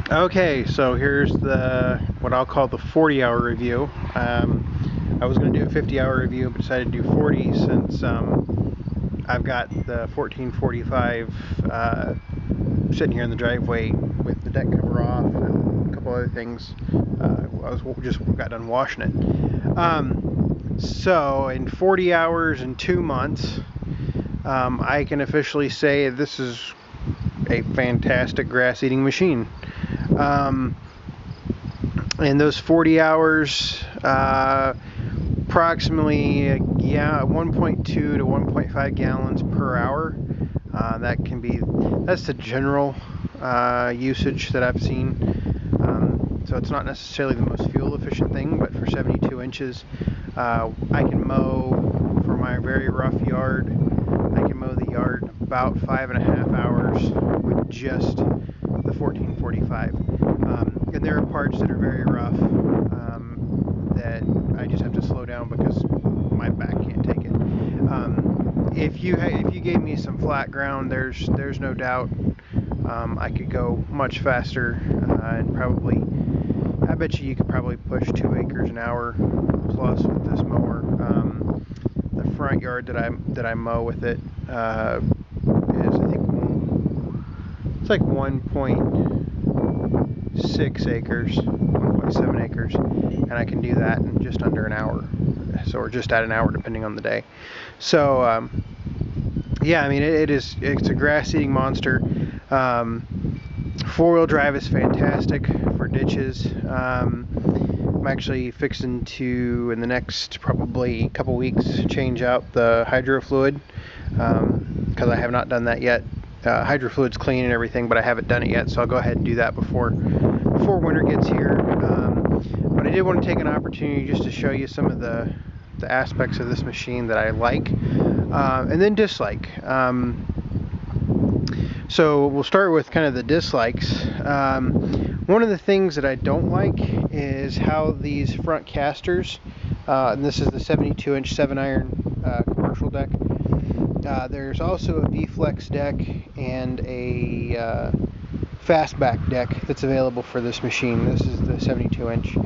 Okay, so here's what I'll call the 40-hour review. I was going to do a 50-hour review, but decided to do 40 since I've got the 1445 sitting here in the driveway with the deck cover off and a couple other things. I just got done washing it. So in 40 hours and 2 months, I can officially say this is a fantastic grass-eating machine. In those 40 hours, approximately 1.2 to 1.5 gallons per hour. That's the general usage that I've seen. So it's not necessarily the most fuel efficient thing, but for 72 inches, I can mow for my very rough yard. I can mow the yard about 5.5 hours with just the 1445. And there are parts that are very rough that I just have to slow down because my back can't take it. If you gave me some flat ground, there's no doubt I could go much faster and probably. I bet you could probably push 2 acres an hour plus with this mower. The front yard that I mow with it is, I think, it's like 1.6 acres, 1.7 acres, and I can do that in just under an hour, or just at an hour depending on the day. So yeah, I mean it's a grass-eating monster. Four-wheel drive is fantastic for ditches. I'm actually fixing to, in the next probably couple weeks, change out the hydro fluid because I have not done that yet. Hydro fluid's clean and everything, but I haven't done it yet, so I'll go ahead and do that before winter gets here. But I did want to take an opportunity just to show you some of the aspects of this machine that I like and then dislike. So we'll start with kind of the dislikes. One of the things that I don't like is how these front casters, and this is the 72-inch 7-iron commercial deck. There's also a V-Flex deck and a fastback deck that's available for this machine. This is the 72-inch.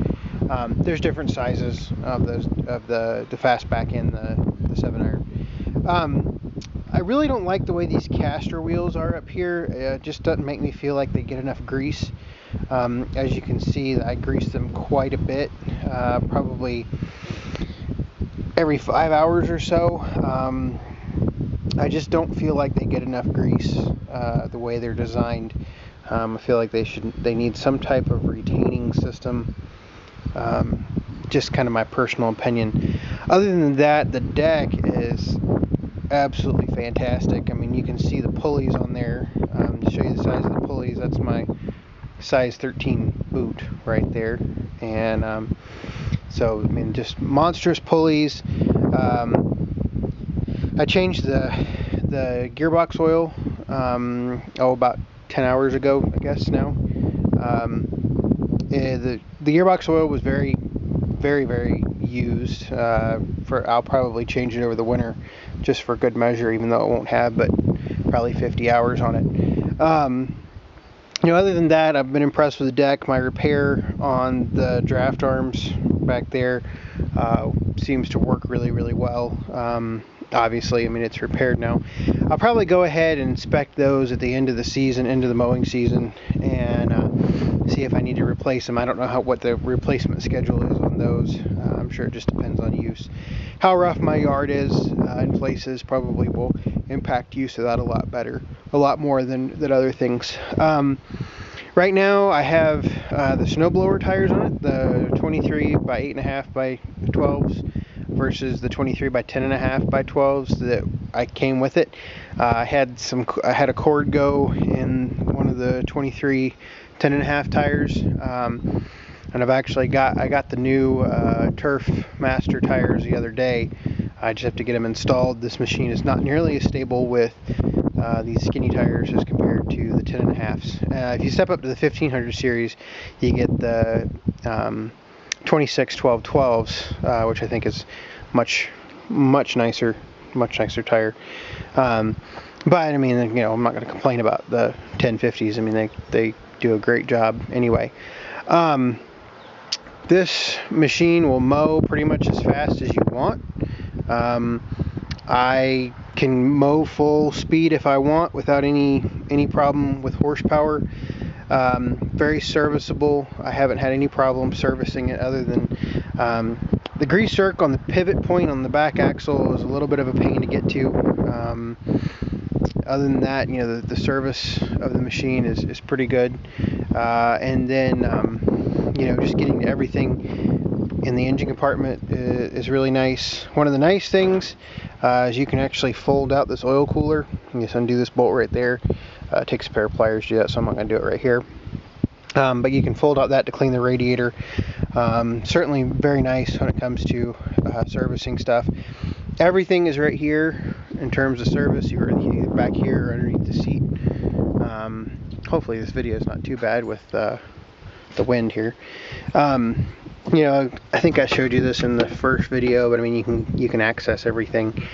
There's different sizes of the fastback and the 7-iron. I really don't like the way these caster wheels are up here. It just doesn't make me feel like they get enough grease. As you can see, I grease them quite a bit, probably every 5 hours or so. I just don't feel like they get enough grease the way they're designed. I feel like they need some type of retaining system. Just kind of my personal opinion. Other than that, the deck is absolutely fantastic. I mean, you can see the pulleys on there. To show you the size of the pulleys, that's my size 13 boot right there. And so, I mean, just monstrous pulleys. I changed the gearbox oil about 10 hours ago, I guess now. The gearbox oil was very, very, very used. I'll probably change it over the winter just for good measure, even though it won't have but probably 50 hours on it. Other than that, I've been impressed with the deck. My repair on the draft arms back there seems to work really, really well. Obviously, I mean, it's repaired now. I'll probably go ahead and inspect those at the end of the season, into the mowing season, and see if I need to replace them. I don't know what the replacement schedule is on those. I'm sure it just depends on use. How rough my yard is in places probably will impact use of that a lot more than other things. Right now I have the snowblower tires on it, the 23 by 8.5 by 12s versus the 23 by 10.5 by 12s that I came with it. I had a cord go in one of the 23 10.5 tires, and I got the new Turf Master tires the other day. I just have to get them installed. This machine is not nearly as stable with these skinny tires as compared to the 10.5s. If you step up to the 1500 series, you get the 26 12/12s, which I think is much nicer tire. But I mean, I'm not going to complain about the 1050s. I mean, they do a great job anyway. This machine will mow pretty much as fast as you want. I can mow full speed if I want without any problem with horsepower. Very serviceable. I haven't had any problem servicing it, other than the grease zerk on the pivot point on the back axle is a little bit of a pain to get to. Other than that, the service of the machine is pretty good. And then just getting to everything in the engine compartment is really nice. One of the nice things is you can actually fold out this oil cooler. You just undo this bolt right there. It takes a pair of pliers to do that, so I'm not going to do it right here. But you can fold out that to clean the radiator. Certainly very nice when it comes to servicing stuff. Everything is right here in terms of service. You're either back here or underneath the seat. Hopefully this video is not too bad with the wind here. I think I showed you this in the first video, but I mean you can access everything,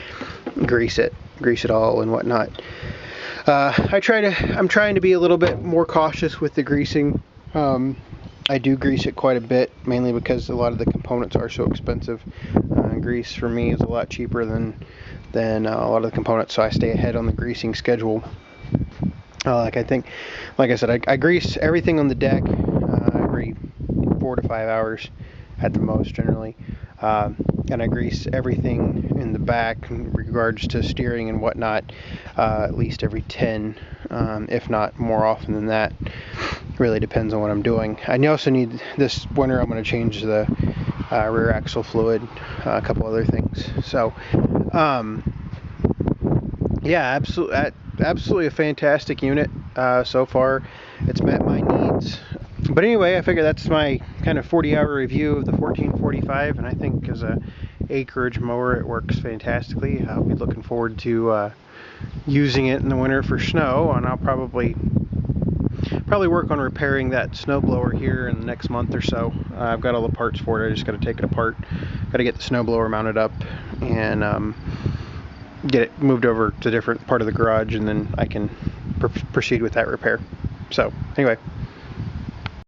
grease it all and whatnot. I'm trying to be a little bit more cautious with the greasing. I do grease it quite a bit, mainly because a lot of the components are so expensive. Grease for me is a lot cheaper than a lot of the components, so I stay ahead on the greasing schedule. Like I said, I grease everything on the deck every 4 to 5 hours at the most, generally. And I grease everything in the back in regards to steering and whatnot at least every 10, if not more often than that. Really depends on what I'm doing. I also need, this winter I'm going to change the rear axle fluid, a couple other things. So yeah, absolutely a fantastic unit so far. It's met my needs. But anyway, I figure that's my kind of 40-hour review of the 1445, and I think as a acreage mower it works fantastically. I'll be looking forward to using it in the winter for snow, and I'll probably work on repairing that snowblower here in the next month or so. I've got all the parts for it. I just got to take it apart. Got to get the snowblower mounted up and get it moved over to a different part of the garage, and then I can proceed with that repair. So anyway,